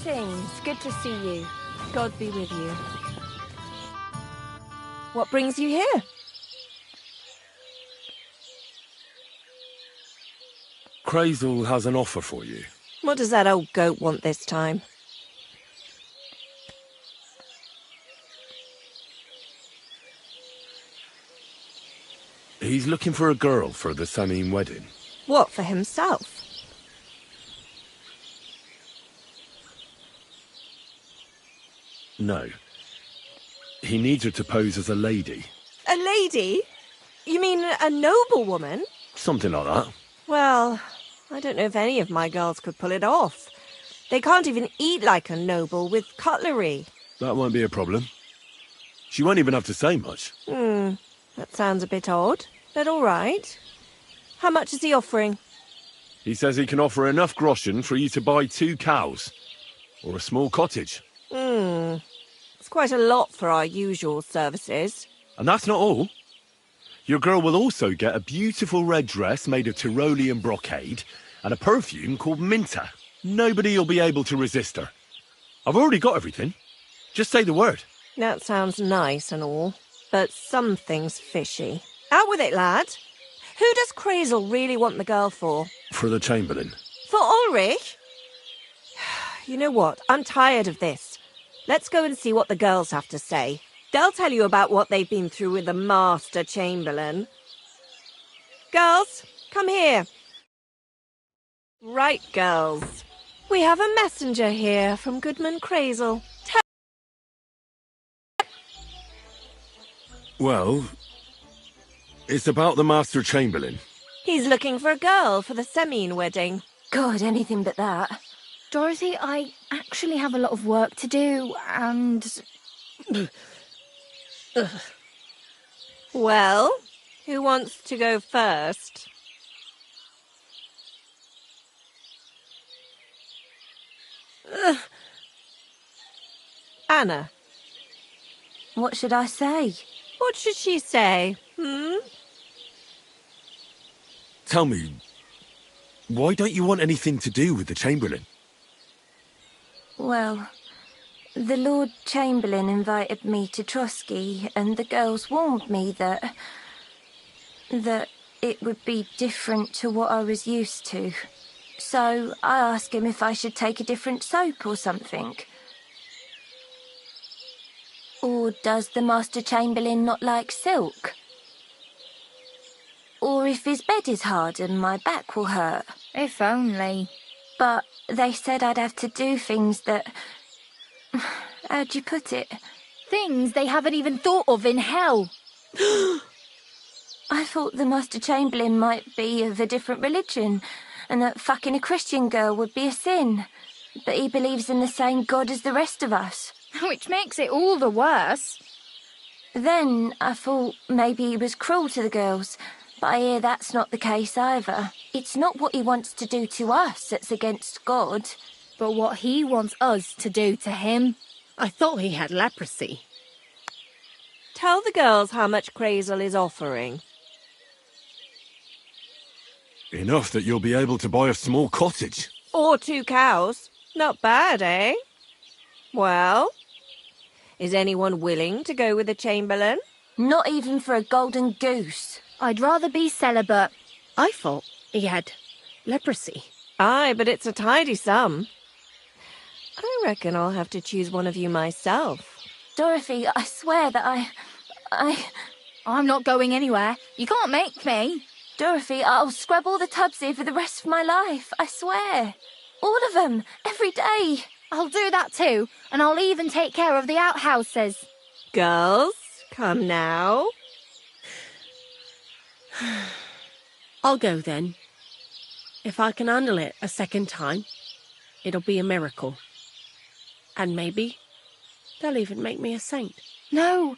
Greetings. Good to see you. God be with you. What brings you here? Crazel has an offer for you. What does that old goat want this time? He's looking for a girl for the Samine wedding. What, for himself? No. He needs her to pose as a lady. A lady? You mean a noblewoman? Something like that. Well, I don't know if any of my girls could pull it off. They can't even eat like a noble with cutlery. That won't be a problem. She won't even have to say much. That sounds a bit odd, but all right. How much is he offering? He says he can offer enough groschen for you to buy 2 cows. Or a small cottage. It's quite a lot for our usual services. And that's not all. Your girl will also get a beautiful red dress made of Tyrolean brocade and a perfume called Minta. Nobody will be able to resist her. I've already got everything. Just say the word. That sounds nice and all, but something's fishy. Out with it, lad. Who does Crazel really want the girl for? For the Chamberlain. For Ulrich? You know what? I'm tired of this. Let's go and see what the girls have to say. They'll tell you about what they've been through with the Master Chamberlain. Girls, come here. Right, girls. We have a messenger here from Goodman Crazel. Well, it's about the Master Chamberlain. He's looking for a girl for the Samine wedding. God, anything but that. Dorothy, I actually have a lot of work to do, and... Well, who wants to go first? Anna. What should I say? What should she say? Tell me, why don't you want anything to do with the Chamberlain? Well, the Lord Chamberlain invited me to Trotsky, and the girls warned me that it would be different to what I was used to. So I asked him if I should take a different soap or something. Or does the Master Chamberlain not like silk? Or if his bed is hard and my back will hurt. if only. But they said I'd have to do things that... How'd you put it? Things they haven't even thought of in hell. I thought the Master Chamberlain might be of a different religion, and that fucking a Christian girl would be a sin. But he believes in the same God as the rest of us. Which makes it all the worse. Then I thought maybe he was cruel to the girls, but I hear that's not the case either. It's not what he wants to do to us that's against God. But what he wants us to do to him. I thought he had leprosy. Tell the girls how much Crazel is offering. Enough that you'll be able to buy a small cottage. Or 2 cows. Not bad, eh? Well, is anyone willing to go with the Chamberlain? Not even for a golden goose. I'd rather be celibate. I thought he had leprosy. Aye, but it's a tidy sum. I reckon I'll have to choose one of you myself. Dorothy, I swear that I'm not going anywhere. You can't make me. Dorothy, I'll scrub all the tubs here for the rest of my life, I swear. All of them, every day. I'll do that too, and I'll even take care of the outhouses. Girls, come now. I'll go then. If I can handle it a second time, it'll be a miracle. And maybe they'll even make me a saint. No,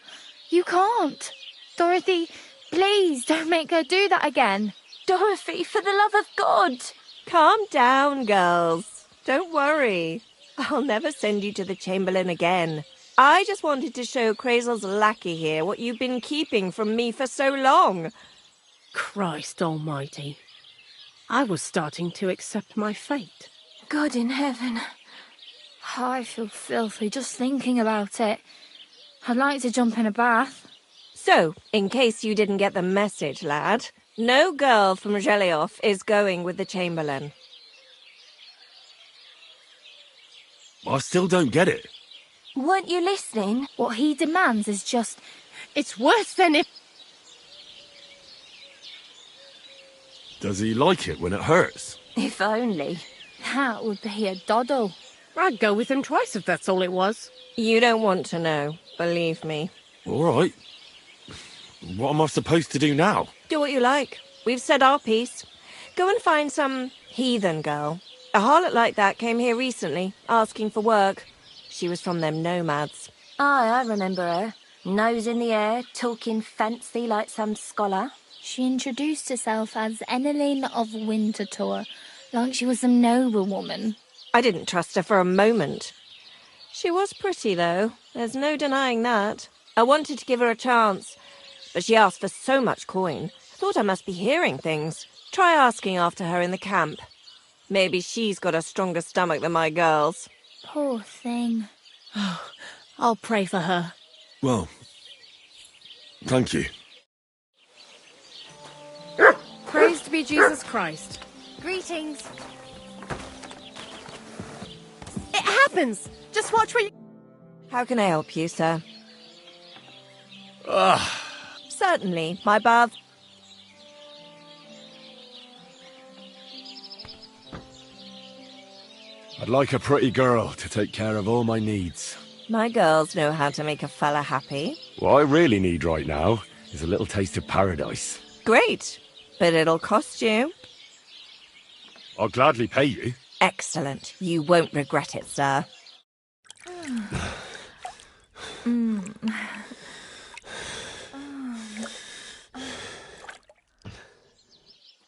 you can't. Dorothy, please don't make her do that again. Dorothy, for the love of God. Calm down, girls. Don't worry. I'll never send you to the Chamberlain again. I just wanted to show Crazel's lackey here what you've been keeping from me for so long. Christ almighty. I was starting to accept my fate. God in heaven. I feel filthy just thinking about it. I'd like to jump in a bath. So, in case you didn't get the message, lad, no girl from Zhelioff is going with the Chamberlain. I still don't get it. Weren't you listening? What he demands is just... It's worse than if... Does he like it when it hurts? If only. That would be a doddle. I'd go with him twice if that's all it was. You don't want to know, believe me. All right. What am I supposed to do now? Do what you like. We've said our piece. Go and find some heathen girl. A harlot like that came here recently, asking for work. She was from them nomads. Aye, I remember her. Nose in the air, talking fancy like some scholar. She introduced herself as Eneline of Winterthur, like she was some noblewoman. I didn't trust her for a moment. She was pretty, though. There's no denying that. I wanted to give her a chance, but she asked for so much coin. I thought I must be hearing things. Try asking after her in the camp. Maybe she's got a stronger stomach than my girls. Poor thing. I'll pray for her. Well, thank you. Praised be Jesus Christ. Greetings. It happens! Just watch where you... How can I help you, sir? Certainly. My bath... I'd like a pretty girl to take care of all my needs. My girls know how to make a fella happy. What I really need right now is a little taste of paradise. Great. But it'll cost you. I'll gladly pay you. Excellent. You won't regret it, sir.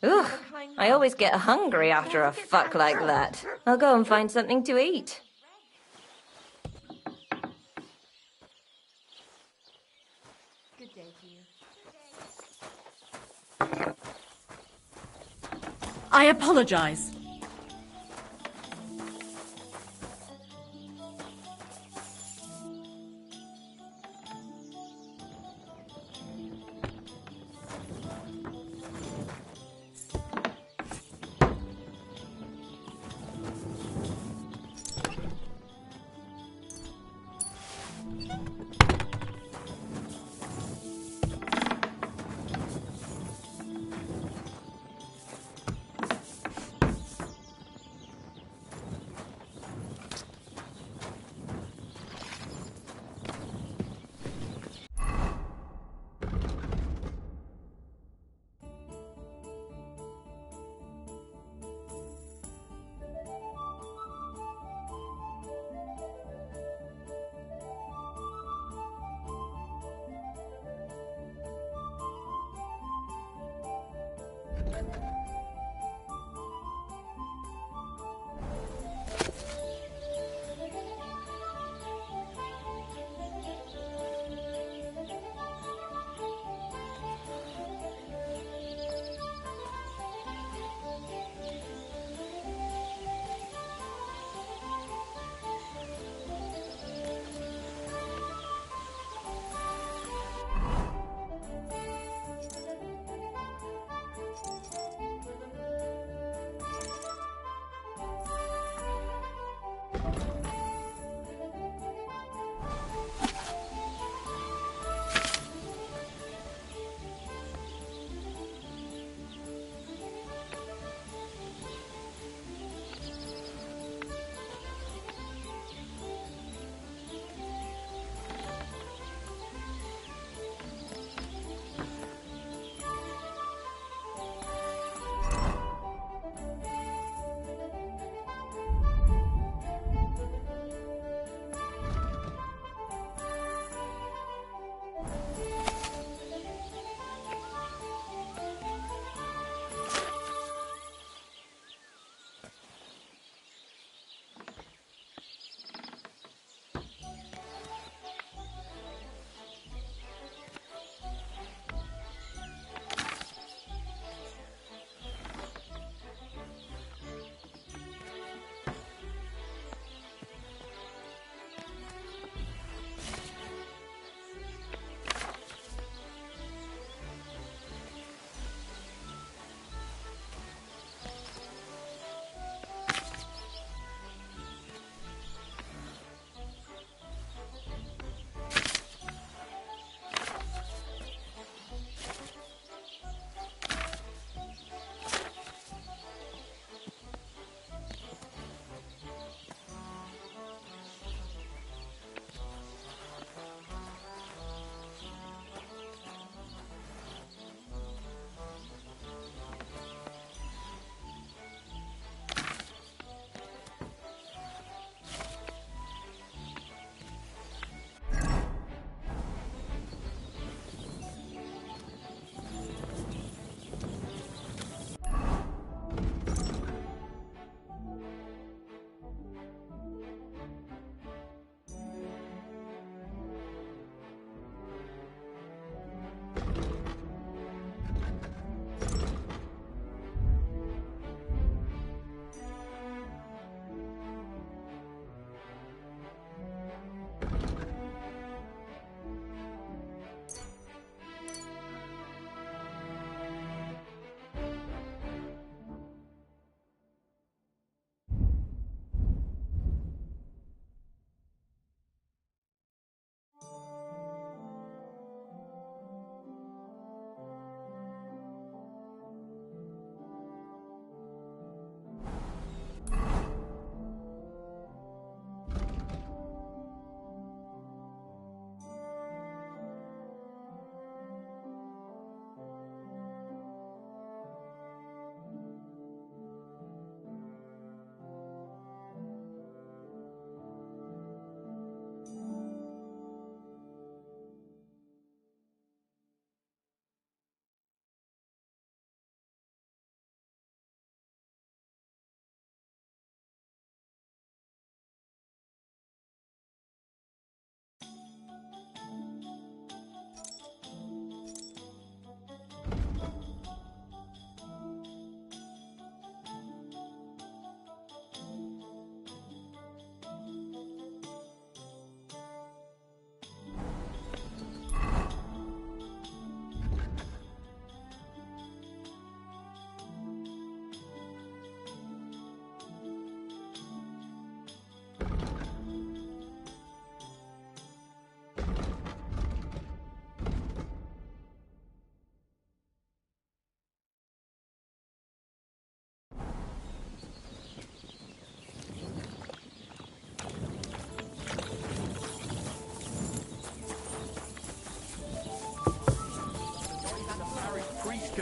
Ugh, I always get hungry after a fuck like that. I'll go and find something to eat. I apologize.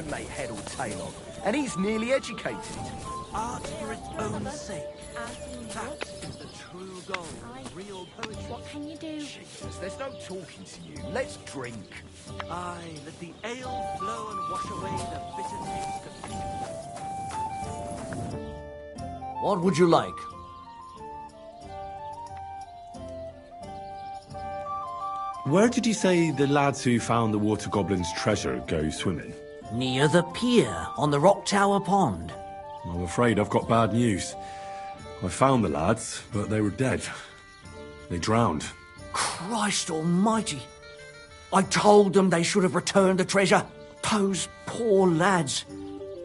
can make head or tail of, and he's nearly educated. Art for its own sake. That is the true goal of real poetry. What can you do? Jesus, there's no talking to you. Let's drink. Aye, let the ale flow and wash away the bitter taste of... What would you like? Where did you say the lads who found the Water Goblin's treasure go swimming? Near the pier, on the Rock Tower Pond. I'm afraid I've got bad news. I found the lads, but they were dead. They drowned. Christ almighty! I told them they should have returned the treasure. Those poor lads.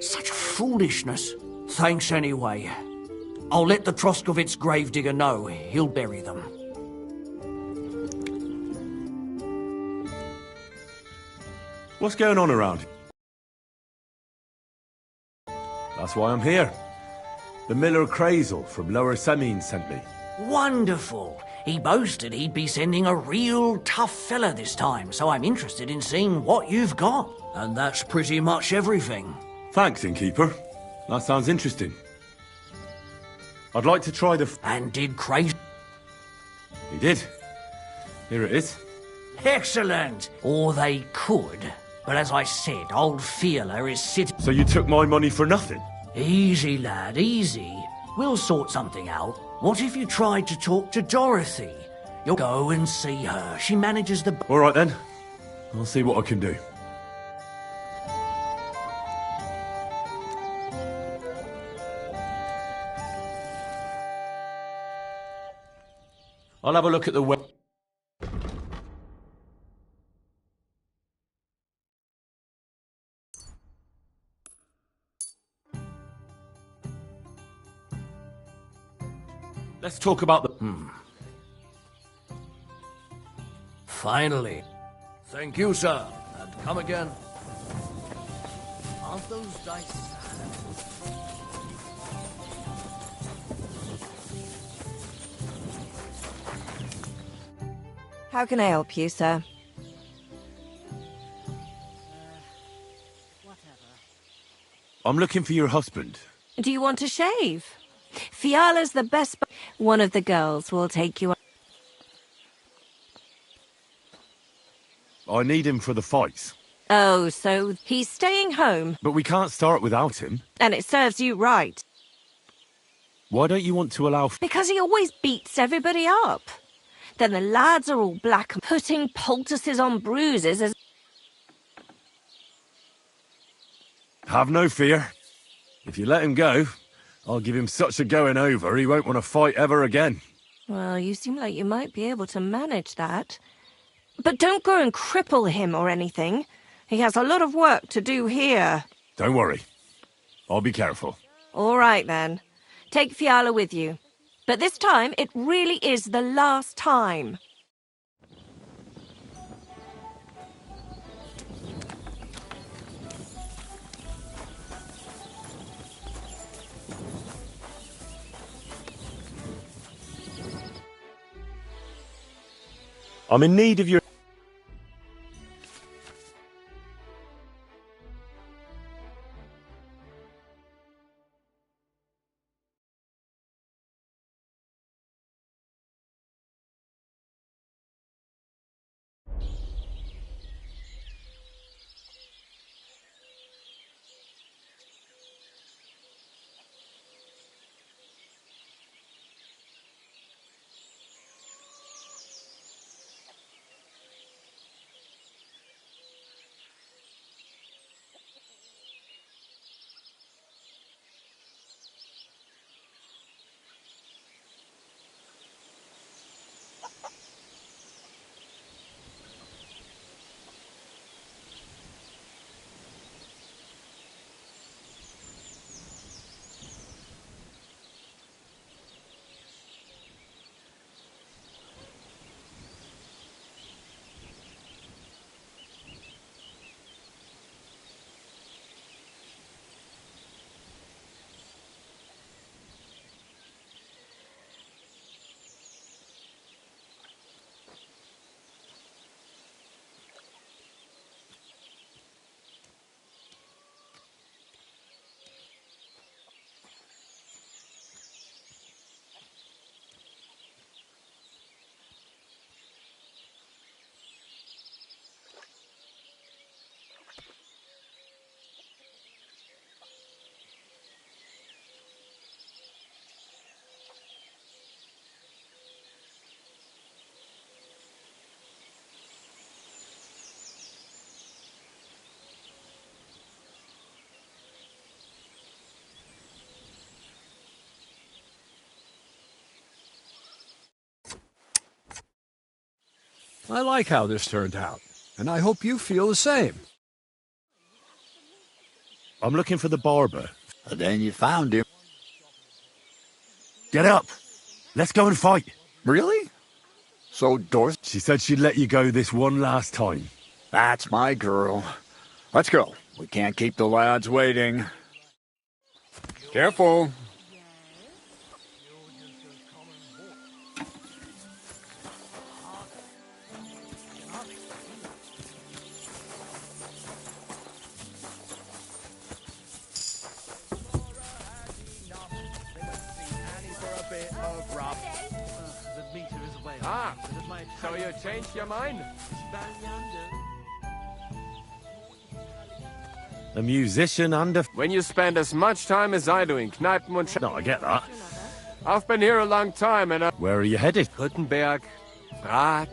Such foolishness. Thanks anyway. I'll let the Troskovitz gravedigger know. He'll bury them. What's going on around here? That's why I'm here. The Miller Crazel from Lower Semine sent me. Wonderful. He boasted he'd be sending a real tough fella this time, so I'm interested in seeing what you've got. And that's pretty much everything. Thanks, Innkeeper. That sounds interesting. I'd like to try the... And did Crazy... He did. Here it is. Excellent! Or they could. But as I said, old Fiala is sitting... So you took my money for nothing? Easy, lad, easy. We'll sort something out. What if you tried to talk to Dorothy? You'll go and see her. She manages the... All right, then. I'll see what I can do. I'll have a look at the web... Let's talk about the... Finally. Thank you, sir. And come again. Aren't those dice sad? How can I help you, sir? I'm looking for your husband. Do you want to shave? Fiala's the best... One of the girls will take you... I need him for the fights. Oh, so he's staying home, But we can't start without him. and it serves you right. Why don't you want to allow... Because he always beats everybody up. Then the lads are all black and putting poultices on bruises as... Have no fear. If you let him go, I'll give him such a going over he won't want to fight ever again. Well, you seem like you might be able to manage that. But don't go and cripple him or anything. He has a lot of work to do here. Don't worry. I'll be careful. All right, then. Take Fiala with you. But this time, it really is the last time. I'm in need of your... I like how this turned out, and I hope you feel the same. I'm looking for the barber. Then you found him. Get up. Let's go and fight. Really? So Dorothy... She said she'd let you go this one last time. That's my girl. Let's go. We can't keep the lads waiting. Careful. Ah, so you changed your mind? A musician and a... When you spend as much time as I do in Kneipen und... No, I get that. I've been here a long time and... Where are you headed? Württemberg, Prag,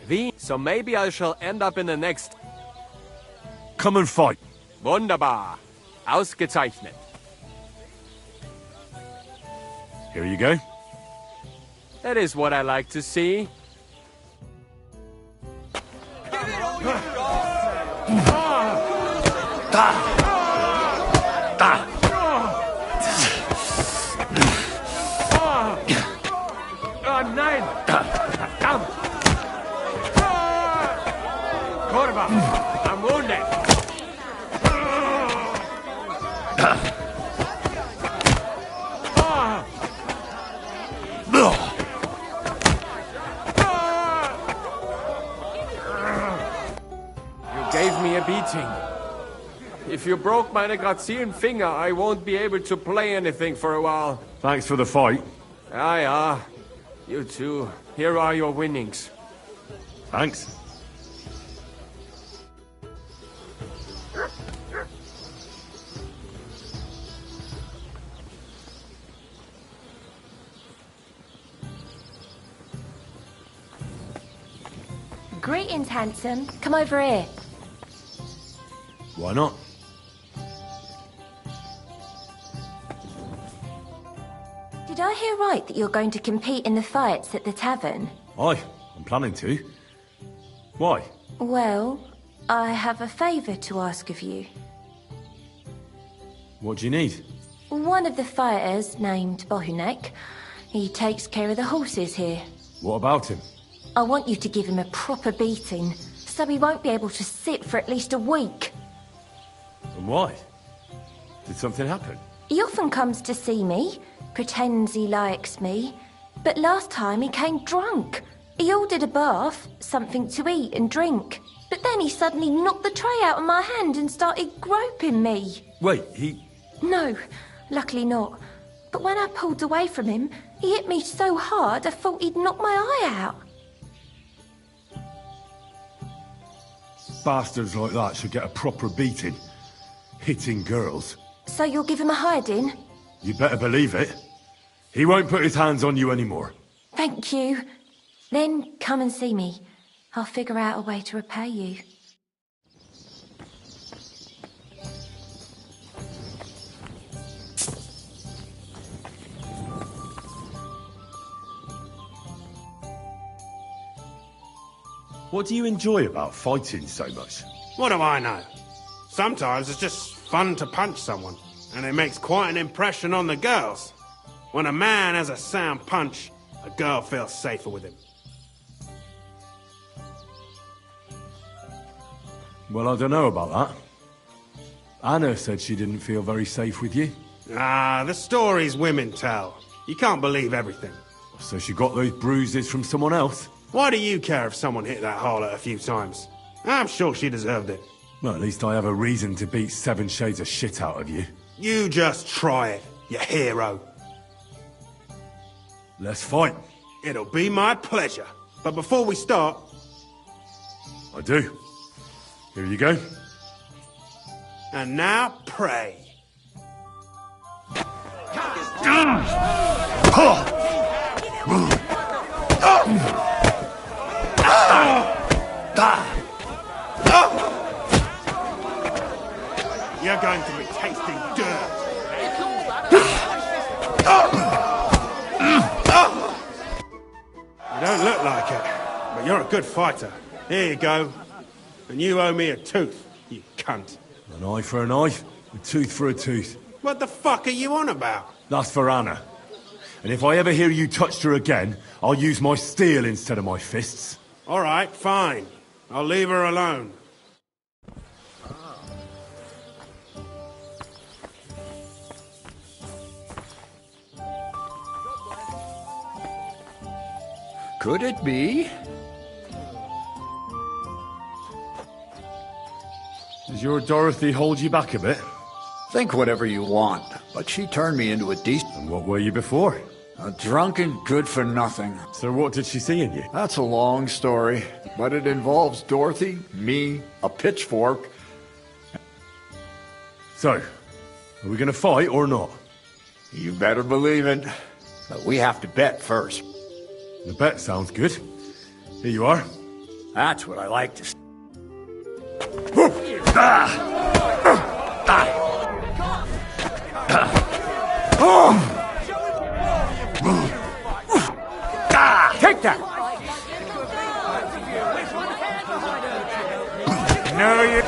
Wien. So maybe I shall end up in the next... Come and fight. Wunderbar. Ausgezeichnet. Here you go. That is what I like to see. Oh nein! Verdammt! Kurva, I'm wounded. Gave me a beating. If you broke meine grazilen Finger, I won't be able to play anything for a while. Thanks for the fight. Ah, yeah. You too. Here are your winnings. Thanks. Greetings, handsome. Come over here. Why not? Did I hear right that you're going to compete in the fights at the tavern? Aye, I'm planning to. Why? Well, I have a favour to ask of you. What do you need? One of the fighters, named Bohunek, he takes care of the horses here. What about him? I want you to give him a proper beating, so he won't be able to sit for at least a week. And why? Did something happen? He often comes to see me, pretends he likes me, but last time he came drunk. He ordered a bath, something to eat and drink, but then he suddenly knocked the tray out of my hand and started groping me. Wait, he... No, luckily not. But when I pulled away from him, he hit me so hard I thought he'd knock my eye out. Bastards like that should get a proper beating. Hitting girls. So you'll give him a hiding? You better believe it. He won't put his hands on you anymore. Thank you. Then come and see me. I'll figure out a way to repay you. What do you enjoy about fighting so much? What do I know? Sometimes it's just fun to punch someone, and it makes quite an impression on the girls. When a man has a sound punch, a girl feels safer with him. Well, I don't know about that. Anna said she didn't feel very safe with you. Ah, the stories women tell. You can't believe everything. So she got those bruises from someone else? Why do you care if someone hit that harlot a few times? I'm sure she deserved it. Well, at least I have a reason to beat 7 shades of shit out of you. You just try it, you hero. Let's fight. It'll be my pleasure. But before we start... I do. Here you go. And now, pray. You're going to be tasting dirt. You don't look like it, but But you're a good fighter. Here you go. And you owe me a tooth, you cunt. An eye for an eye, a tooth for a tooth. What the fuck are you on about? That's for Anna. And if I ever hear you touched her again, I'll use my steel instead of my fists. All right, fine. I'll leave her alone. Could it be? Does your Dorothy hold you back a bit? Think whatever you want, but she turned me into a decent... And what were you before? A drunken good-for-nothing. So what did she see in you? That's a long story, but it involves Dorothy, me, a pitchfork. So, are we gonna fight or not? You better believe it. But we have to bet first. The bet sounds good. Here you are. That's what I like to see. Take that! No, you...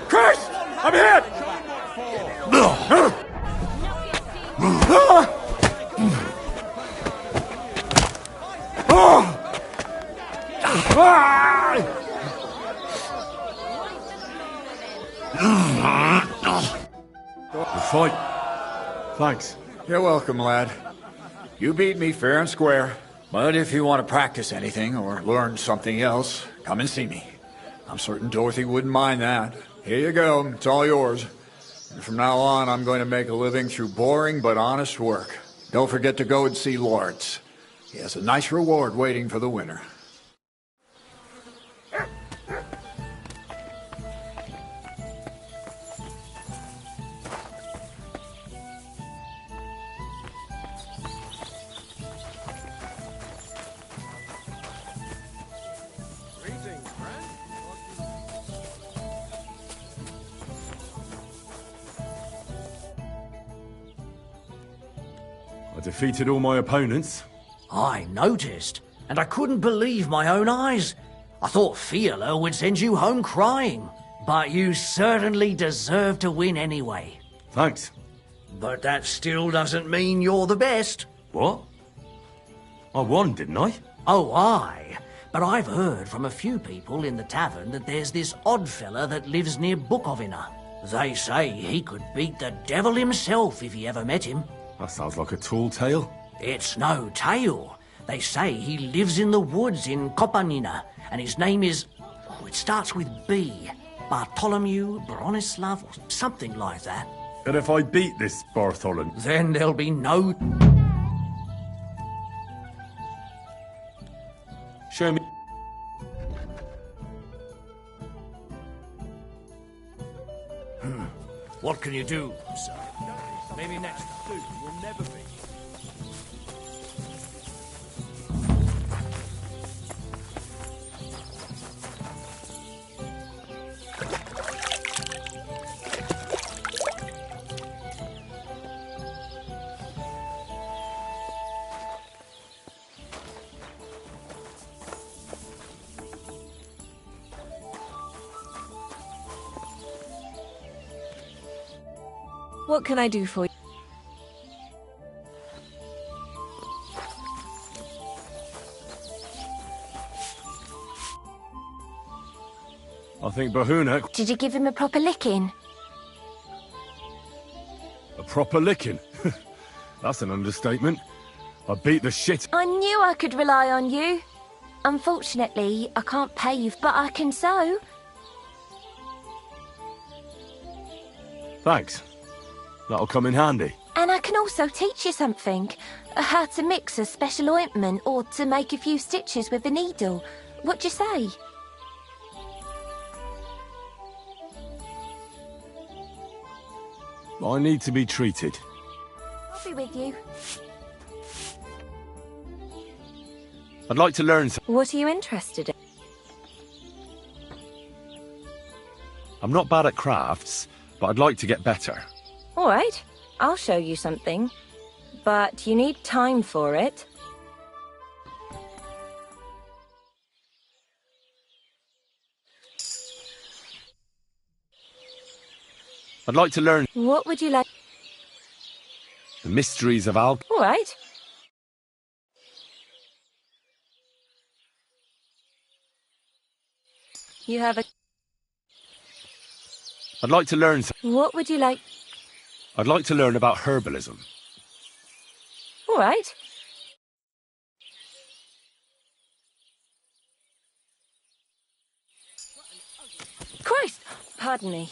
Christ! I'm hit! Good fight. Thanks. You're welcome, lad. You beat me fair and square. But if you want to practice anything or learn something else, come and see me. I'm certain Dorothy wouldn't mind that. Here you go. It's all yours. And from now on, I'm going to make a living through boring but honest work. Don't forget to go and see Lawrence. He has a nice reward waiting for the winner. I defeated all my opponents. I noticed, and I couldn't believe my own eyes. I thought Fiala would send you home crying, but you certainly deserve to win anyway. Thanks. But that still doesn't mean you're the best. What? I won, didn't I? Oh, aye. But I've heard from a few people in the tavern that there's this odd fella that lives near Bukovina. They say he could beat the devil himself if he ever met him. That sounds like a tall tale. It's no tale. They say he lives in the woods in Kopanina, and his name is... Oh, it starts with B. Bartholomew Bronislav, or something like that. And if I beat this Bartholomew... Then there'll be no... Show me... What can you do, sir? Maybe next time. You'll never be. What can I do for you? I think Bahunak... Did you give him a proper licking? A proper licking? That's an understatement. I beat the shit... I knew I could rely on you. Unfortunately, I can't pay you, but I can sew. Thanks. That'll come in handy. And I can also teach you something. How to mix a special ointment or to make a few stitches with a needle. What do you say? I need to be treated. I'll be with you. I'd like to learn something. What are you interested in? I'm not bad at crafts, but I'd like to get better. All right, I'll show you something. But you need time for it. I'd like to learn What would you like? the mysteries of alchemy. All right. You have a... I'd like to learn. What would you like? I'd like to learn about herbalism. All right. Christ! Pardon me.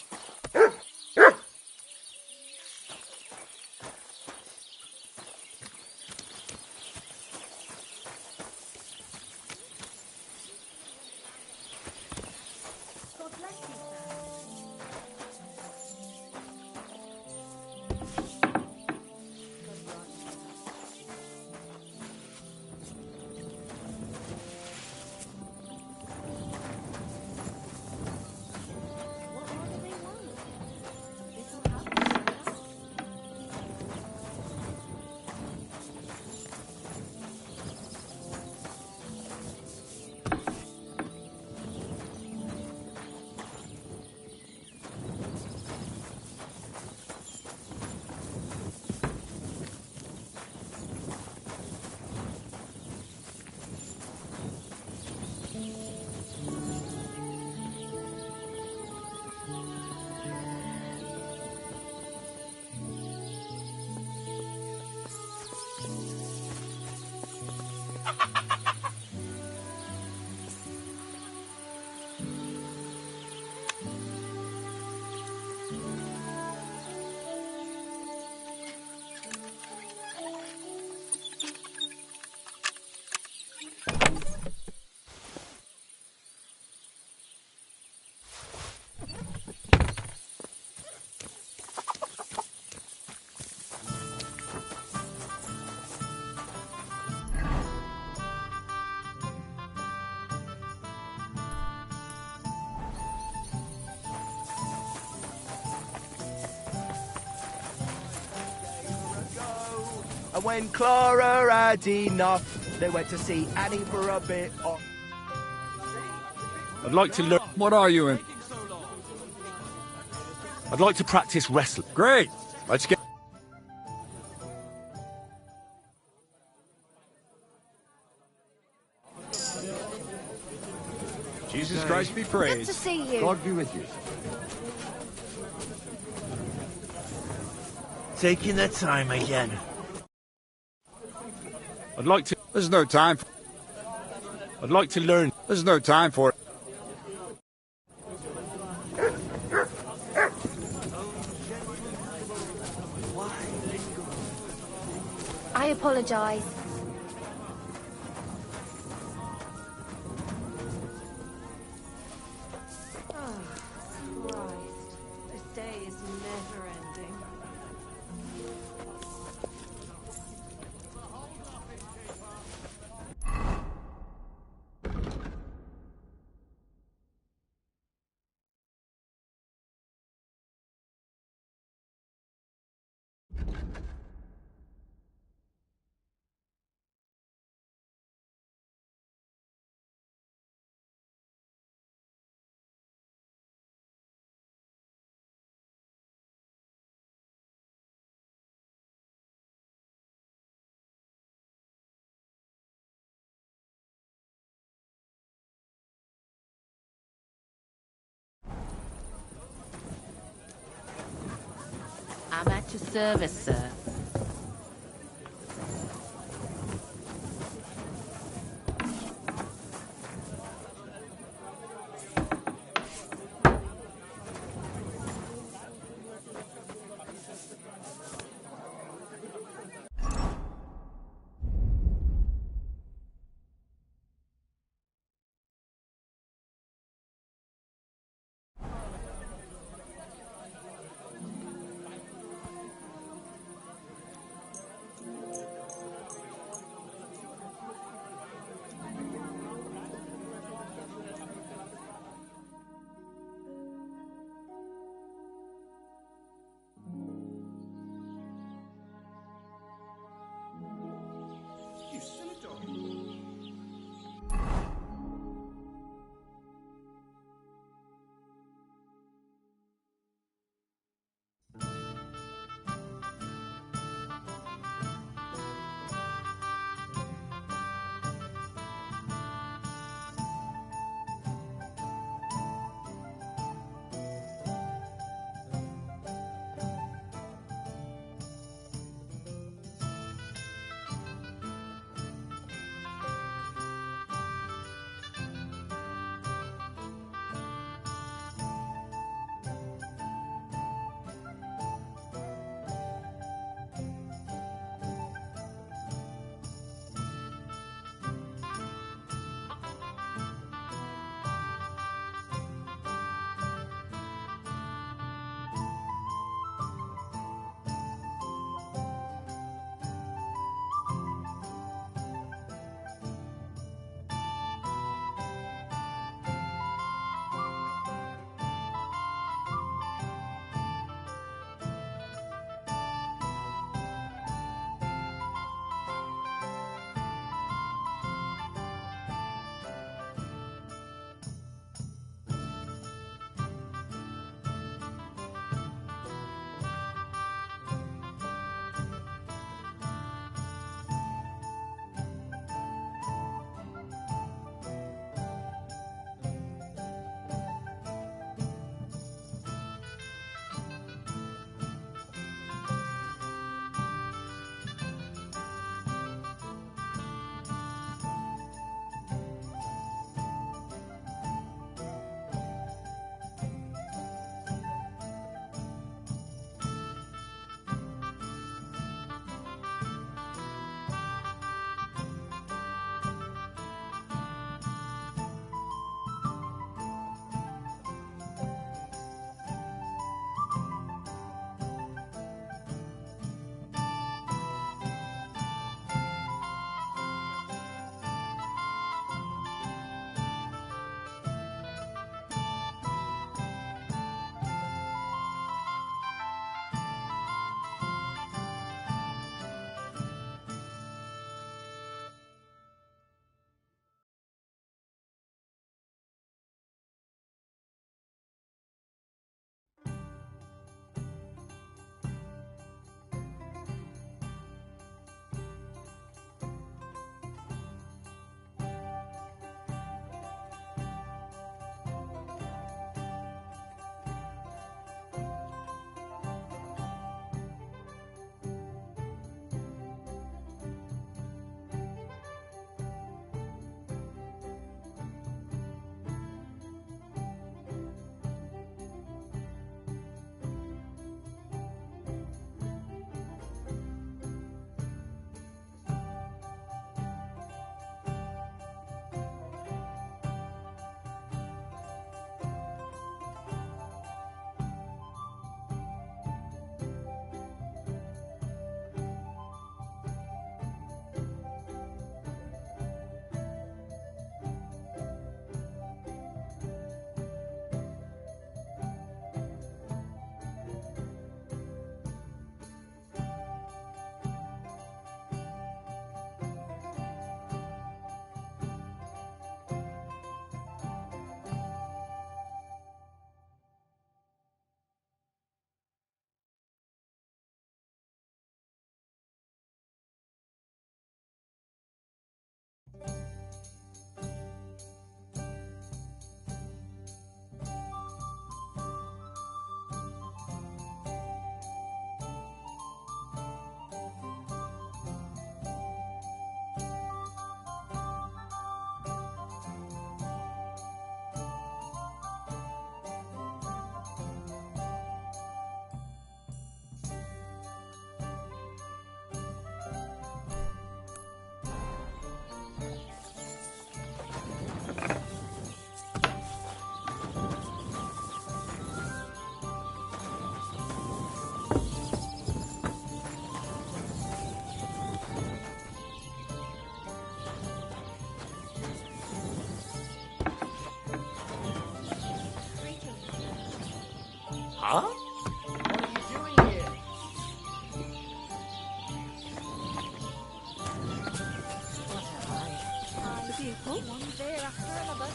And when Clara had enough, they went to see Annie for a bit of... I'd like to learn. What are you in? I'd like to practice wrestling. Great. Let's get... Jesus Christ be praised. Good to see you. God be with you. Taking their time again. I'd like to. There's no time for... I'd like to learn. There's no time for it. I apologise. Oh, Christ. This day is never ending. I'm at your service, sir. Huh? What are you doing here? One there after another.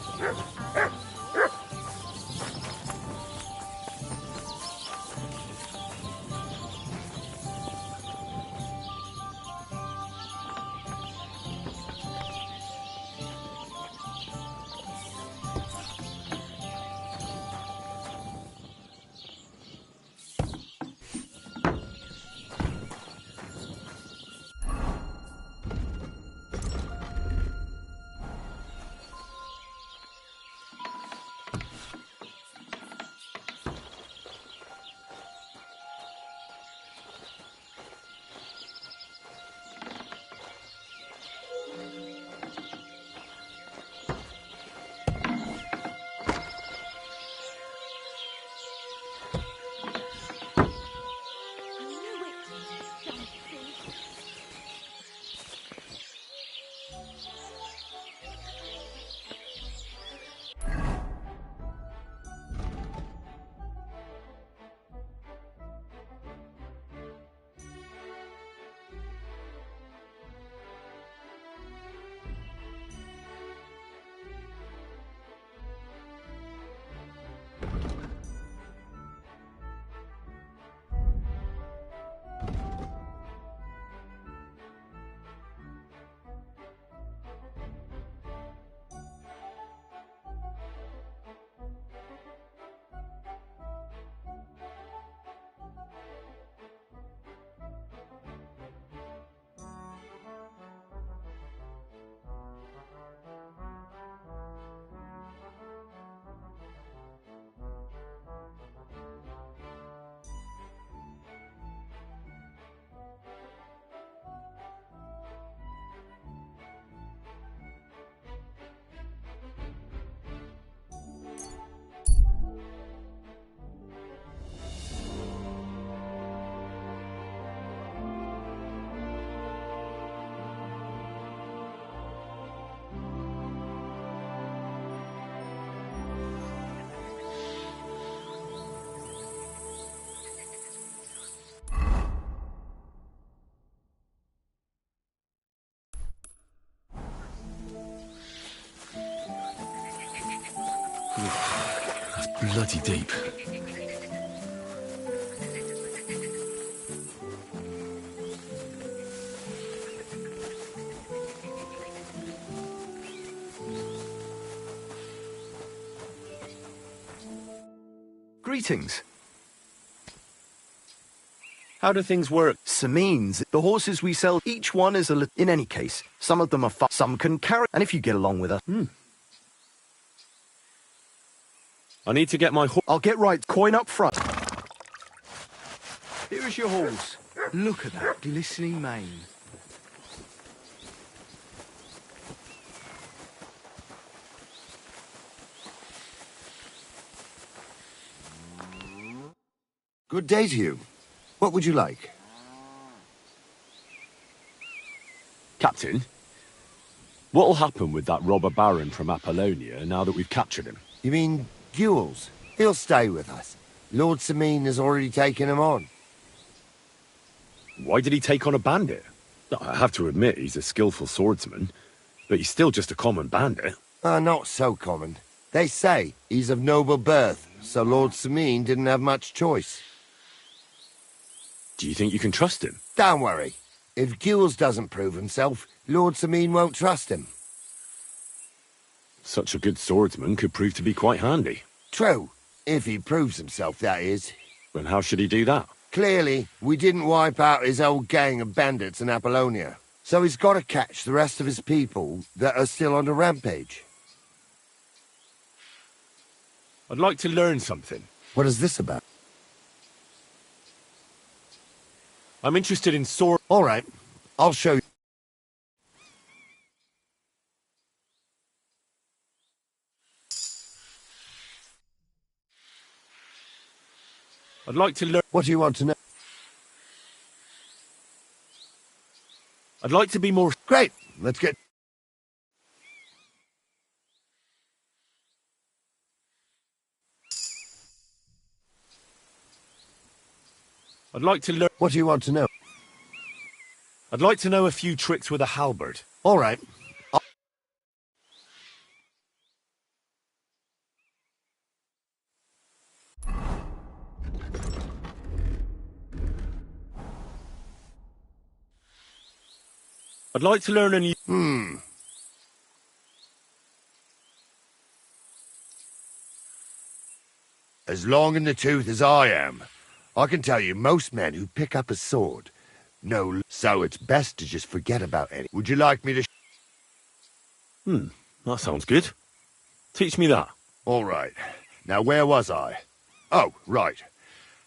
That's bloody deep. Greetings. How do things work? Samines. The horses we sell, each one is a little... In any case, some of them are some can carry... And if you get along with us... I need to get my horse... I'll get right. Coin up front. Here is your horse. Look at that glistening mane. Good day to you. What would you like? Captain, what'll happen with that robber baron from Apollonia now that we've captured him? You mean Gules? He'll stay with us. Lord Samine has already taken him on. Why did he take on a bandit? I have to admit he's a skillful swordsman, but he's still just a common bandit. Not so common. They say he's of noble birth, so Lord Samine didn't have much choice. Do you think you can trust him? Don't worry. If Gules doesn't prove himself, Lord Samine won't trust him. Such a good swordsman could prove to be quite handy. True. If he proves himself, that is. And how should he do that? Clearly, we didn't wipe out his old gang of bandits in Apollonia. So he's got to catch the rest of his people that are still on the rampage. I'd like to learn something. What is this about? I'm interested in sword... All right. I'll show you. I'd like to learn... What do you want to know? I'd like to be more... Great. Let's get... I'd like to learn... What do you want to know? I'd like to know a few tricks with a halberd. All right. I'd like to learn a new... As long in the tooth as I am, I can tell you most men who pick up a sword know, so it's best to just forget about any. Would you like me to... That sounds good. Teach me that. All right. Now, where was I? Oh, right.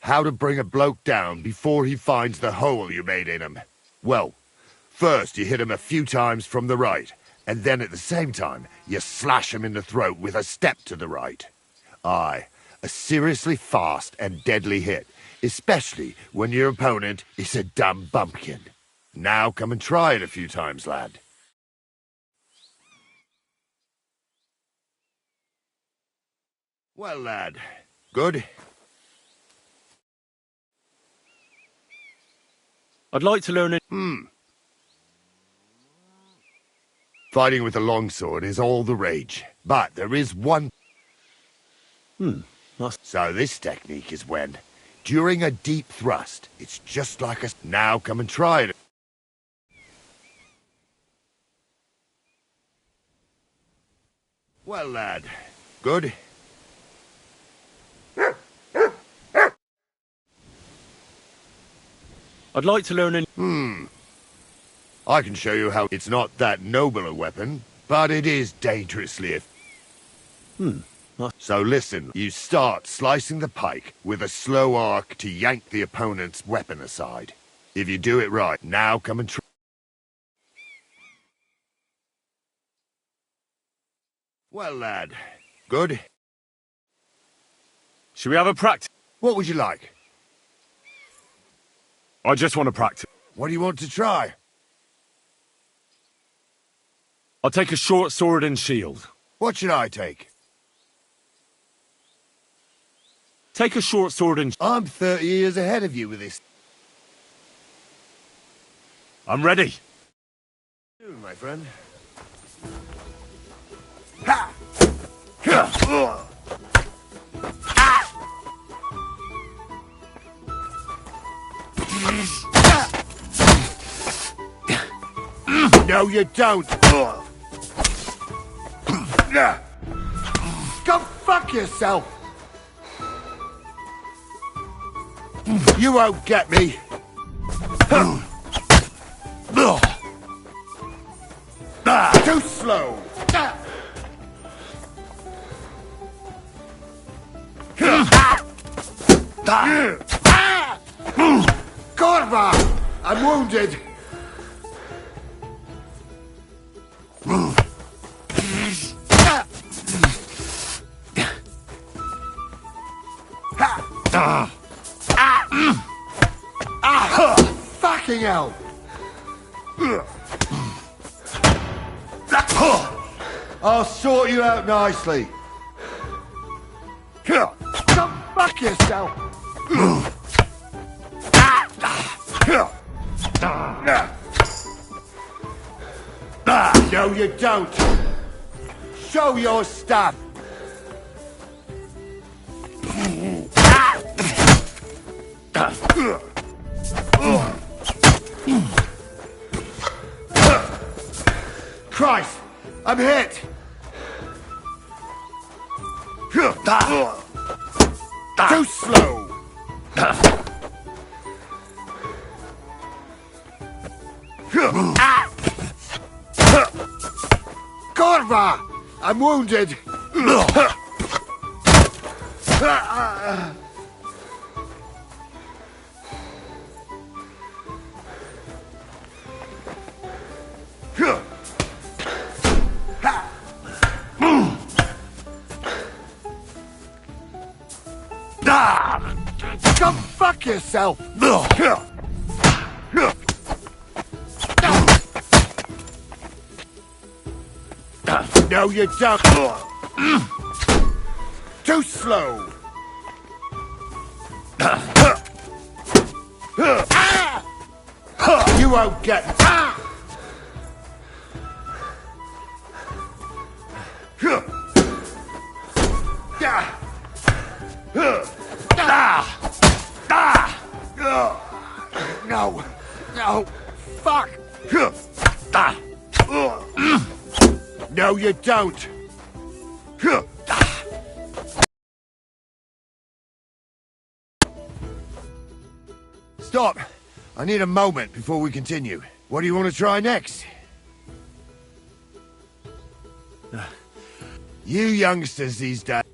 How to bring a bloke down before he finds the hole you made in him. Well, first you hit him a few times from the right, and then at the same time, you slash him in the throat with a step to the right. Aye, a seriously fast and deadly hit, especially when your opponent is a dumb bumpkin. Now come and try it a few times, lad. Well, lad, good? I'd like to learn a... Fighting with a longsword is all the rage, but there is one... So this technique is when, during a deep thrust, it's just like a... Now come and try it. Well, lad, good? I'd like to learn a... I can show you how it's not that noble a weapon, but it is dangerously... So listen, you start slicing the pike with a slow arc to yank the opponent's weapon aside. If you do it right, now come and try... Well, lad, good? Should we have a practice? What would you like? I just want to practice. What do you want to try? I'll take a short sword and shield. What should I take? Take a short sword and... I'm 30 years ahead of you with this. I'm ready. My friend. No, you don't. Go fuck yourself. You won't get me. Too slow. Corva! I'm wounded. Fucking hell! I'll sort you out nicely. Go fuck yourself! No, you don't. Show your stuff. Christ, I'm hit. Too slow. Corva! I'm wounded! Go fuck yourself! No, you don't. Too slow. won't get... No. No. Fuck. No, you don't. Stop. I need a moment before we continue. What do you want to try next? You youngsters these days...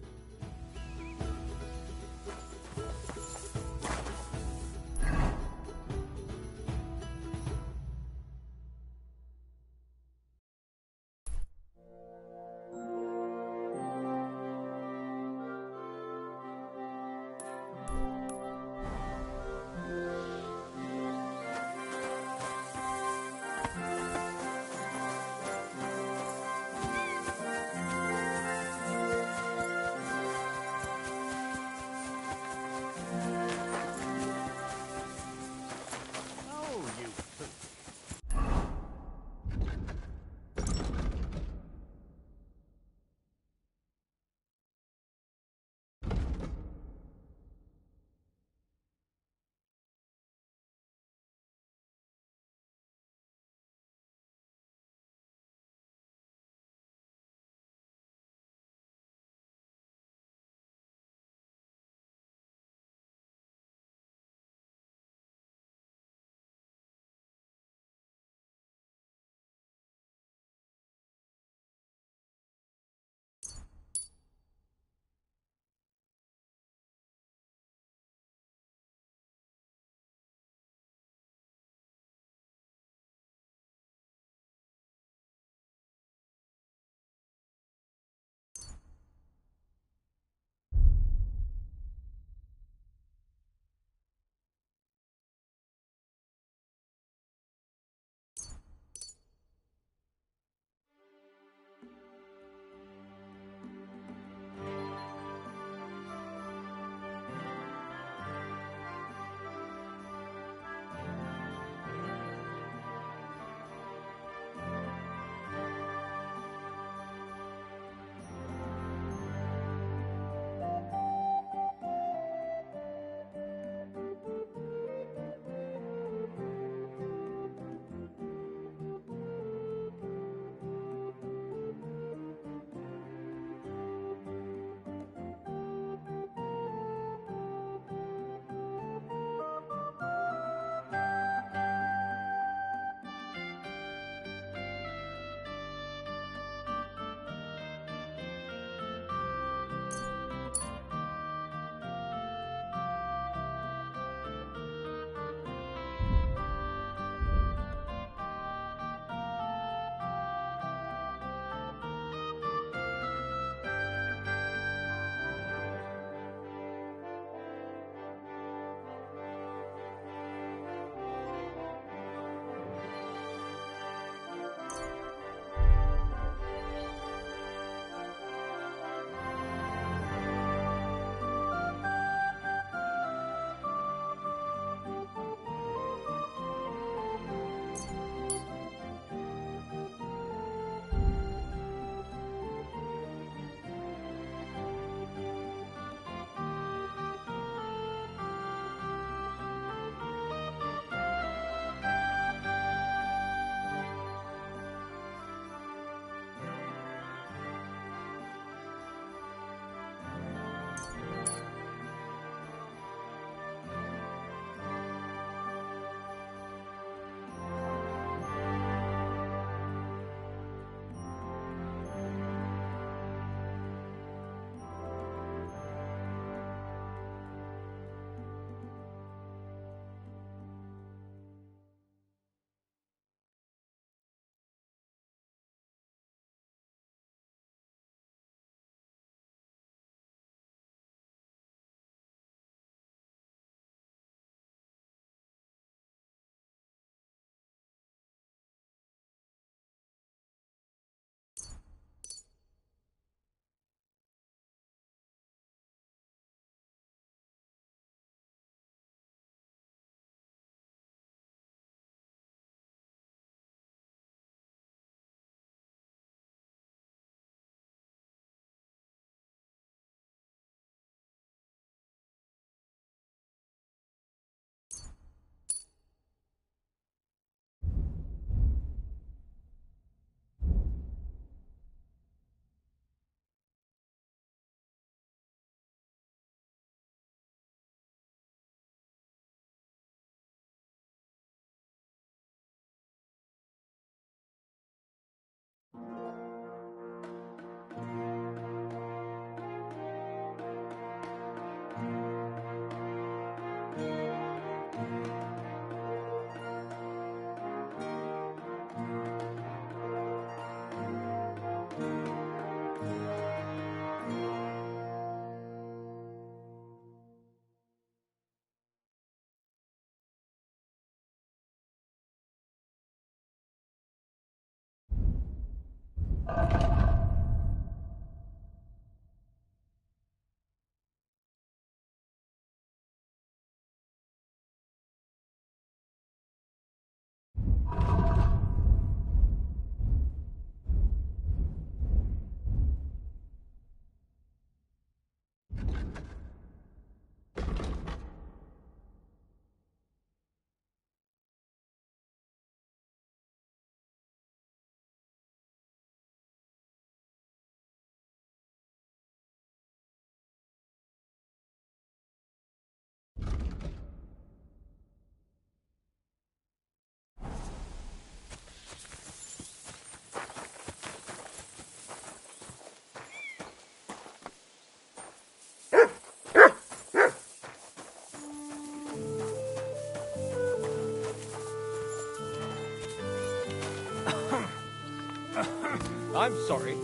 I'm sorry.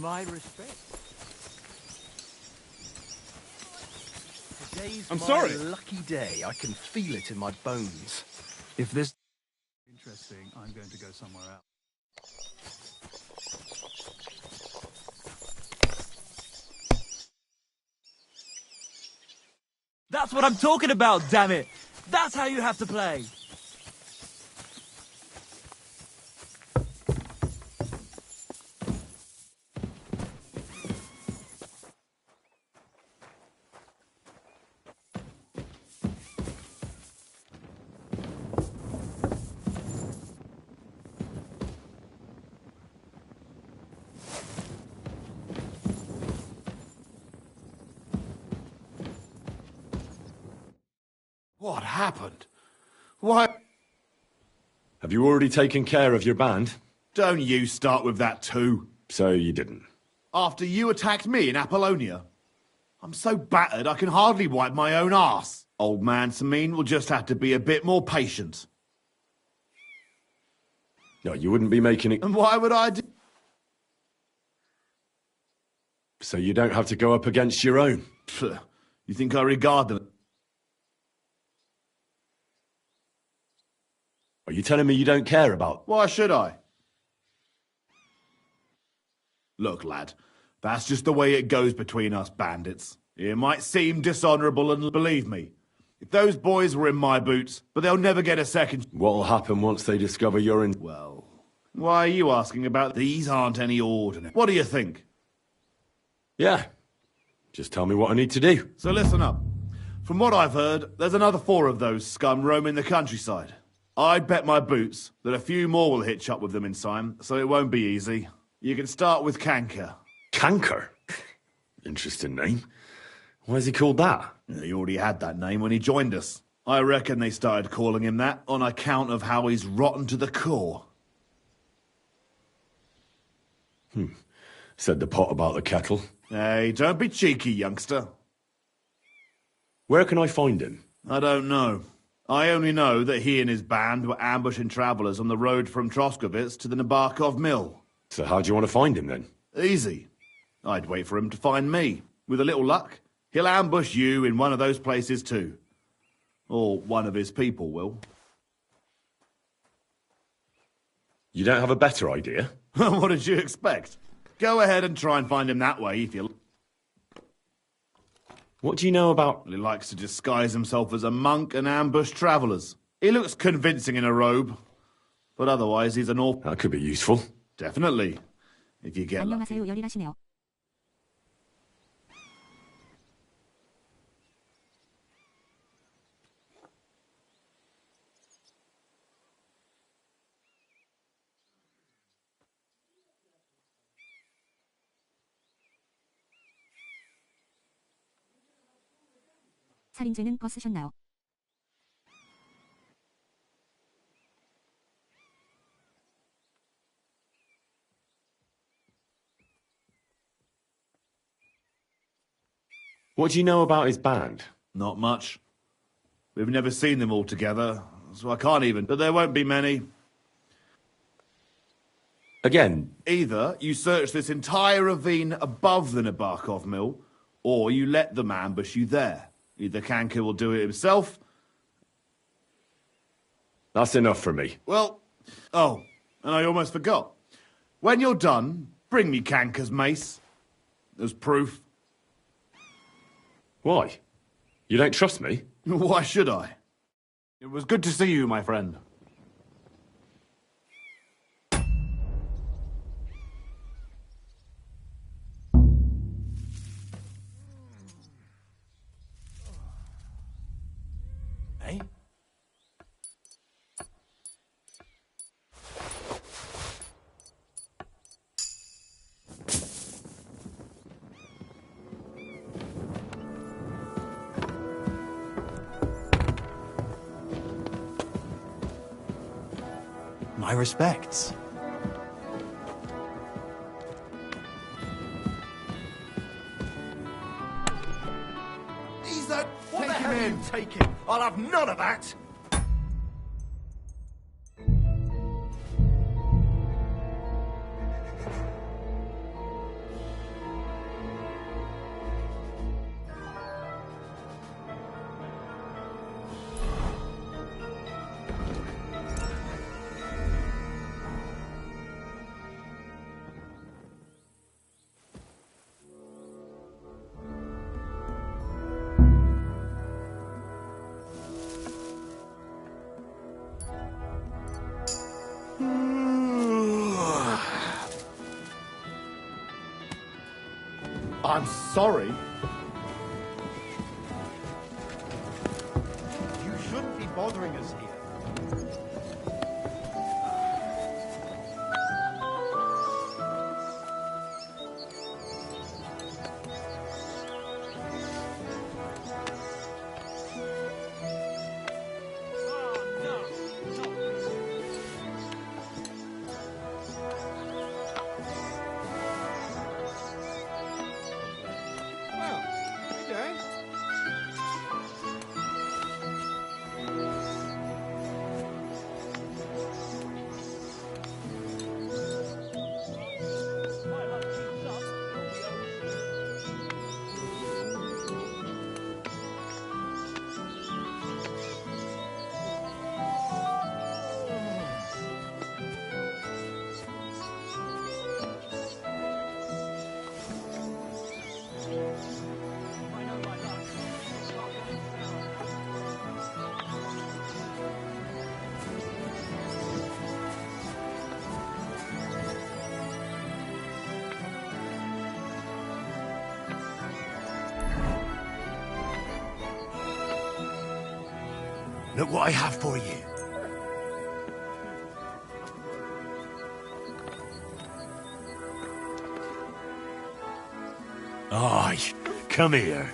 My respect. Today's I'm my sorry. lucky day. I can feel it in my bones. If this is interesting, I'm going to go somewhere else. That's what I'm talking about, damn it! That's how you have to play! What happened? Why? Have you already taken care of your band? Don't you start with that too. So you didn't. After you attacked me in Apollonia. I'm so battered I can hardly wipe my own arse. Old man Samine will just have to be a bit more patient. No, you wouldn't be making it... And why would I do... So you don't have to go up against your own. Pfft, you think I regard them... Are you telling me you don't care about... Why should I? Look, lad, that's just the way it goes between us bandits. It might seem dishonourable, and believe me, if those boys were in my boots, but they'll never get a second... What'll happen once they discover you're in... Well, why are you asking about... These aren't any ordinary... What do you think? Yeah. Just tell me what I need to do. So listen up. From what I've heard, there's another 4 of those scum roaming the countryside. I'd bet my boots that a few more will hitch up with them in time, so it won't be easy. You can start with Canker. Canker? Interesting name. Why is he called that? He already had that name when he joined us. I reckon they started calling him that on account of how he's rotten to the core. Said the pot about the kettle. Hey, don't be cheeky, youngster. Where can I find him? I don't know. I only know that he and his band were ambushing travellers on the road from Troskovitz to the Nabokov Mill. So how do you want to find him then? Easy. I'd wait for him to find me. With a little luck, he'll ambush you in one of those places too. Or one of his people will. You don't have a better idea? What did you expect? Go ahead and try and find him that way if you... What do you know about... He likes to disguise himself as a monk and ambush travellers. He looks convincing in a robe. But otherwise, he's an awful... That could be useful. Definitely. If you get lucky. 안녕하세요. 열일하시네요. 살인죄는 벗으셨나요? What do you know about his band? Not much. We've never seen them all together, so I can't even. But there won't be many. Again, Either you search this entire ravine above the Nabokov mill, or you let them ambush you there. Either Kanka will do it himself. that's enough for me. Well, oh, and I almost forgot. When you're done, bring me Kanka's mace. As proof. Why? You don't trust me? Why should I? It was good to see you, my friend. Eh? My respects. Ethan, take him in. Take him. I'll have none of that. I'm sorry. You shouldn't be bothering us here. Look what I have for you. Aye, come here.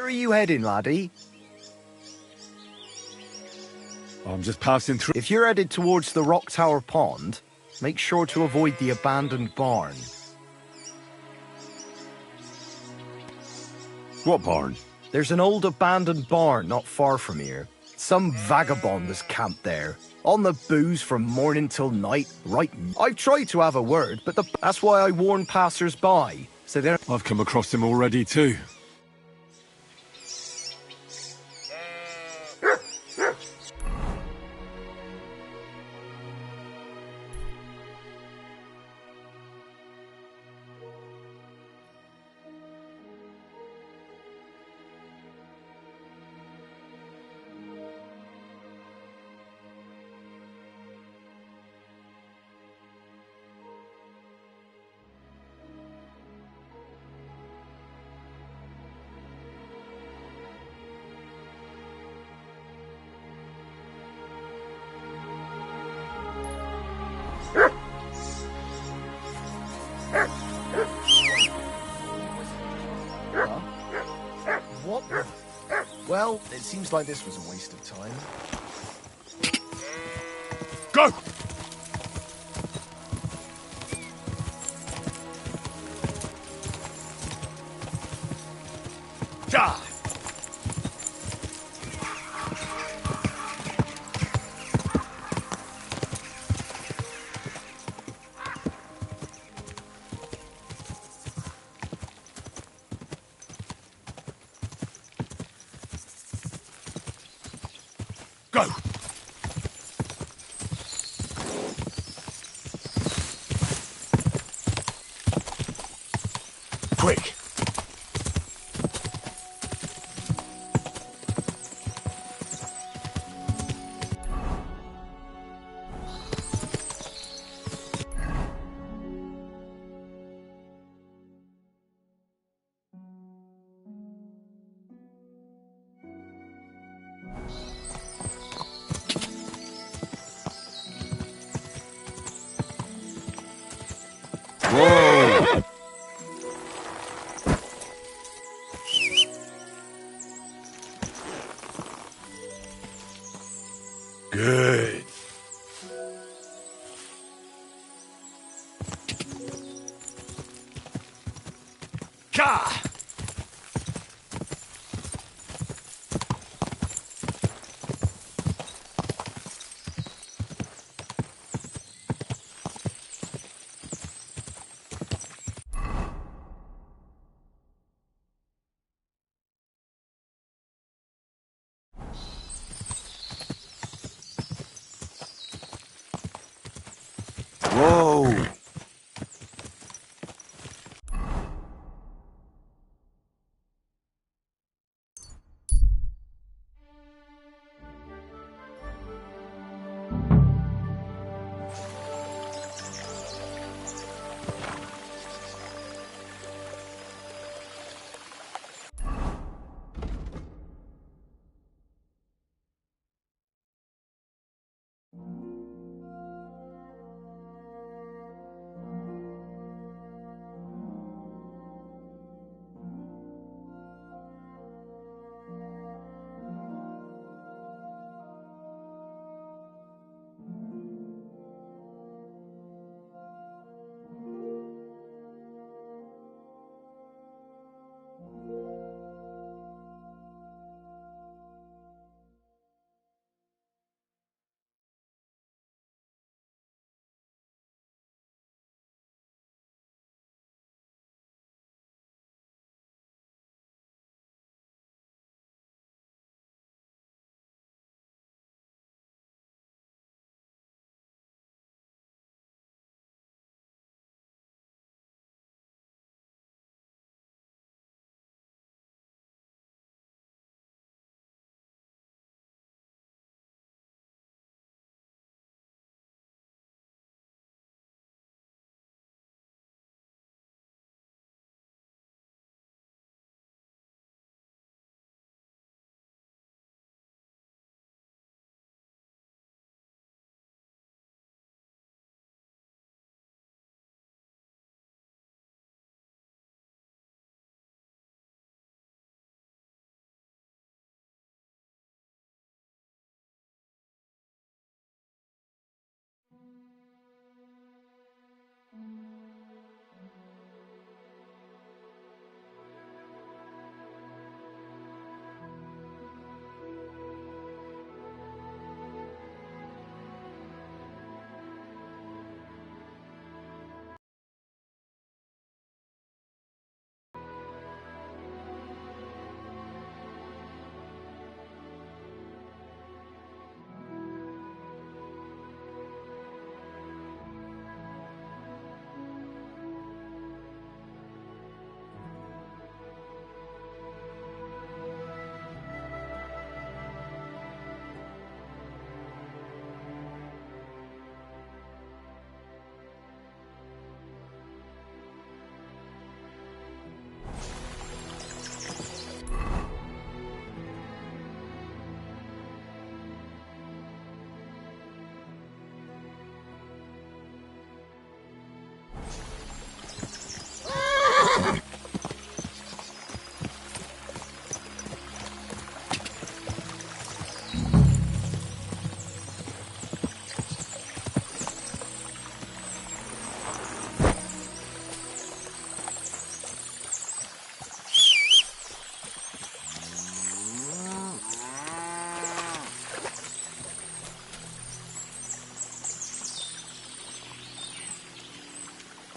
are you heading, laddie? I'm just passing through. If you're headed towards the Rock Tower Pond, make sure to avoid the abandoned barn. What barn? There's an old abandoned barn not far from here. Some vagabond has camped there, on the booze from morning till night, right? I've tried to have a word, but that's why I warn passers-by, so they're... I've come across him already too. What? Well, it seems like this was a waste of time. Go! Ja! Go! Quick! Whoa! Good. Ka! Whoa!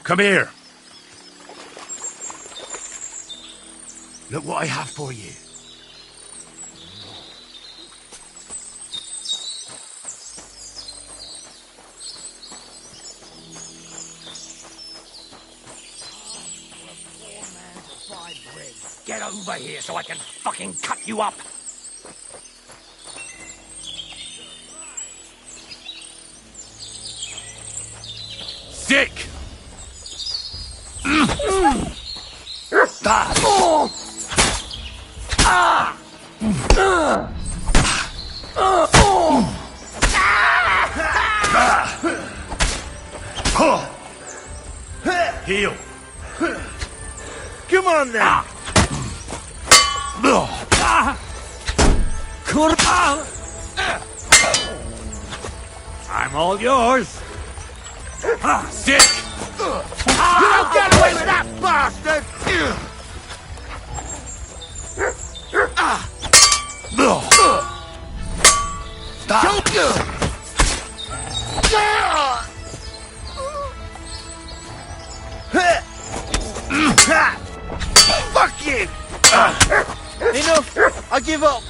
Come here. Look what I have for you. Get over here so I can fucking cut you up! Stick! Heal. Come on then. I'm all yours. Stick! You don't get away with that, bastard! Fuck you! Enough! I give up!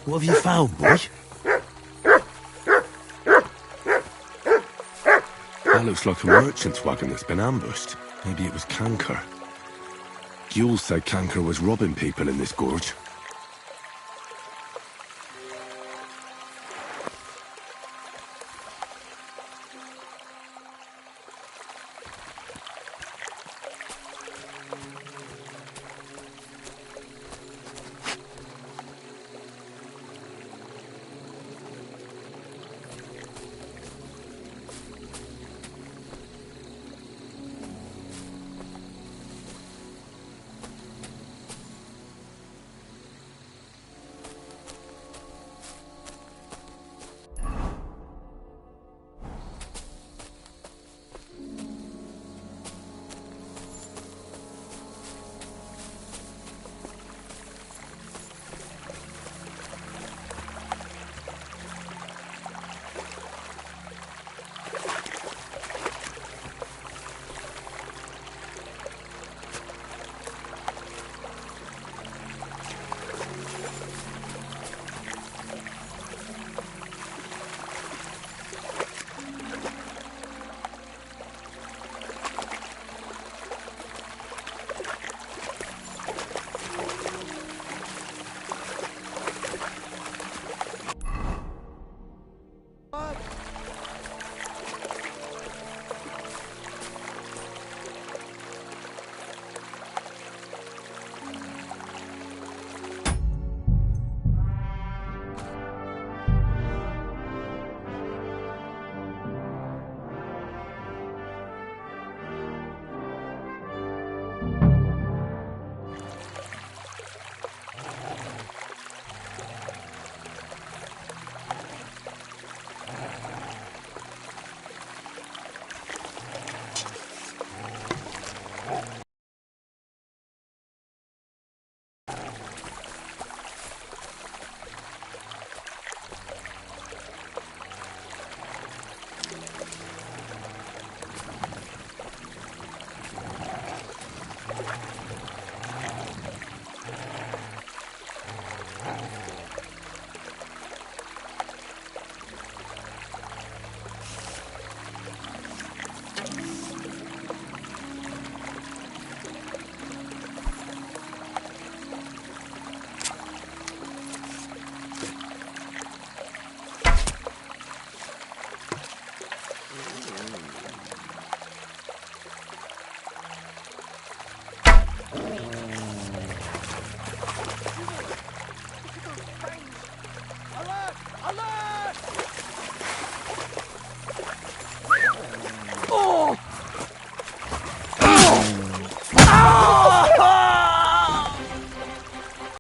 What have you found, boy? That looks like a merchant's wagon that's been ambushed. Maybe it was Canker. Gules said Canker was robbing people in this gorge.